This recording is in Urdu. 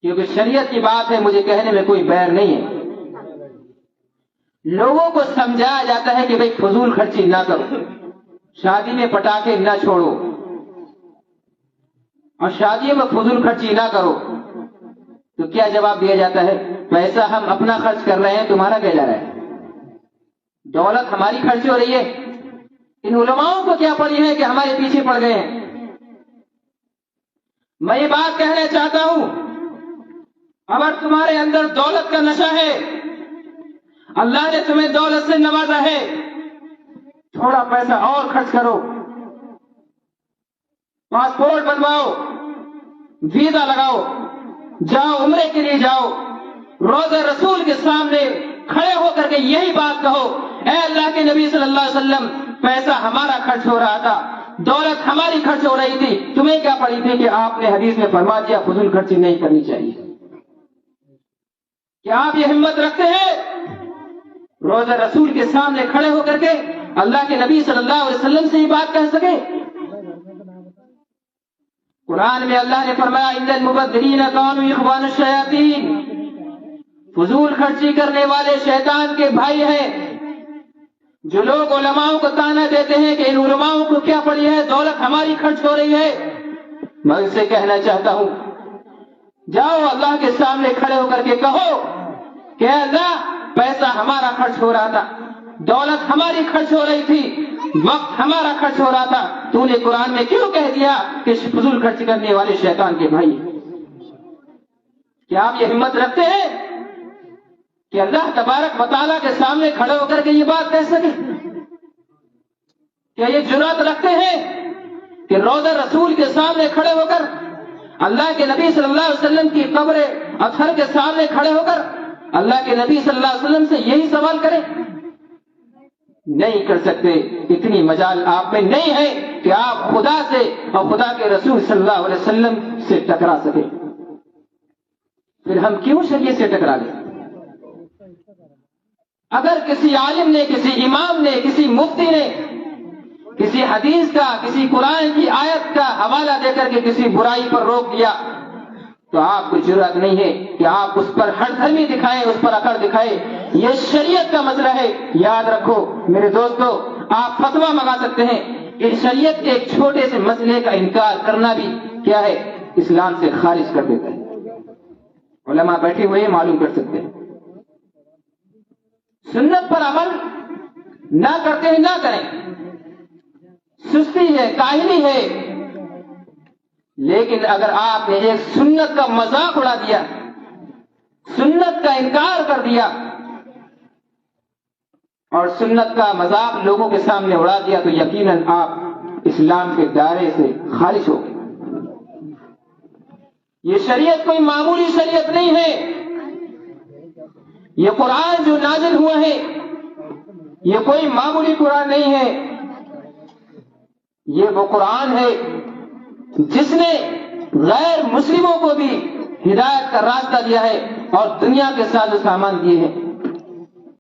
کیونکہ شریعت کی بات ہے، مجھے کہنے میں کوئی بیر نہیں ہے۔ لوگوں کو سمجھایا جاتا ہے کہ بھئی فضول خرچی نہ کرو، شادی میں پٹاخے نہ چھوڑو اور شادیوں میں فضول خرچی نہ کرو، تو کیا جواب دیا جاتا ہے؟ پیسہ ہم اپنا خرچ کر رہے ہیں، تمہارا کیا جا رہا ہے؟ دولت ہماری خرچ ہو رہی ہے۔ ان علماؤں کو کیا پڑی ہے کہ ہمارے پیچھے پڑ گئے ہیں؟ میں یہ بات کہنا چاہتا ہوں، اگر تمہارے اندر دولت کا نشہ ہے، اللہ نے تمہیں دولت سے نوازا ہے، تھوڑا پیسہ اور خرچ کرو، پاسپورٹ بنواؤ، ویزا لگاؤ، جاؤ عمرے کے لیے جاؤ، روضہ رسول کے سامنے کھڑے ہو کر کے یہی بات کہو، اے اللہ کے نبی صلی اللہ علیہ وسلم، پیسہ ہمارا خرچ ہو رہا تھا، دولت ہماری خرچ ہو رہی تھی، تمہیں کیا پڑی تھی کہ آپ نے حدیث میں فرما دیا فضول خرچی نہیں کرنی چاہیے؟ کیا آپ یہ ہمت رکھتے ہیں روضہ رسول کے سامنے کھڑے ہو کر کے اللہ کے نبی صلی اللہ علیہ وسلم سے یہ بات کہہ سکے؟ قرآن میں اللہ نے فرمایا ان المبذرین کانوا اخوان الشیاطین، فضول خرچی کرنے والے شیطان کے بھائی ہیں۔ جو لوگ علماؤں کو تانا دیتے ہیں کہ ان علماؤں کو کیا پڑی ہے، دولت ہماری خرچ ہو رہی ہے، میں ان سے کہنا چاہتا ہوں، جاؤ اللہ کے سامنے کھڑے ہو کر کے کہو کہ اللہ پیسہ ہمارا خرچ ہو رہا تھا، دولت ہماری خرچ ہو رہی تھی، وقت ہمارا خرچ ہو رہا تھا، تو نے قرآن میں کیوں کہہ دیا کہ فضول خرچ کرنے والے شیطان کے بھائی؟ کیا آپ یہ ہمت رکھتے ہیں کہ اللہ تبارک و تعالیٰ کے سامنے کھڑے ہو کر کے یہ بات کہہ سکے؟ کیا یہ جرأت رکھتے ہیں کہ روضہ رسول کے سامنے کھڑے ہو کر، اللہ کے نبی صلی اللہ علیہ وسلم کی قبر اطہر کے سامنے کھڑے ہو کر اللہ کے نبی صلی اللہ علیہ وسلم سے یہی سوال کریں؟ نہیں کر سکتے۔ اتنی مجال آپ میں نہیں ہے کہ آپ خدا سے اور خدا کے رسول صلی اللہ علیہ وسلم سے ٹکرا سکے۔ پھر ہم کیوں شریعت سے ٹکرا لیں؟ اگر کسی عالم نے، کسی امام نے، کسی مفتی نے کسی حدیث کا، کسی قرآن کی آیت کا حوالہ دے کر کے کسی برائی پر روک دیا، تو آپ کو جرأت نہیں ہے کہ آپ اس پر ہر دھرمی دکھائیں، اس پر اکڑ دکھائیں۔ یہ شریعت کا مسئلہ ہے، یاد رکھو میرے دوستو، آپ فتویٰ منگا سکتے ہیں، اس شریعت کے ایک چھوٹے سے مسئلے کا انکار کرنا بھی کیا ہے، اسلام سے خارج کر دیتا ہے۔ علماء بیٹھے ہوئے معلوم کر سکتے ہیں۔ سنت پر عمل نہ کرتے ہیں، نہ کریں، سستی ہے، کاہلی ہے، لیکن اگر آپ نے ایک سنت کا مذاق اڑا دیا، سنت کا انکار کر دیا اور سنت کا مذاق لوگوں کے سامنے اڑا دیا، تو یقیناً آپ اسلام کے دائرے سے خارج ہو گئے۔ یہ شریعت کوئی معمولی شریعت نہیں ہے، یہ قرآن جو نازل ہوا ہے یہ کوئی معمولی قرآن نہیں ہے، یہ وہ قرآن ہے جس نے غیر مسلموں کو بھی ہدایت کا راستہ دیا ہے اور دنیا کے ساز و سامان دیے ہیں۔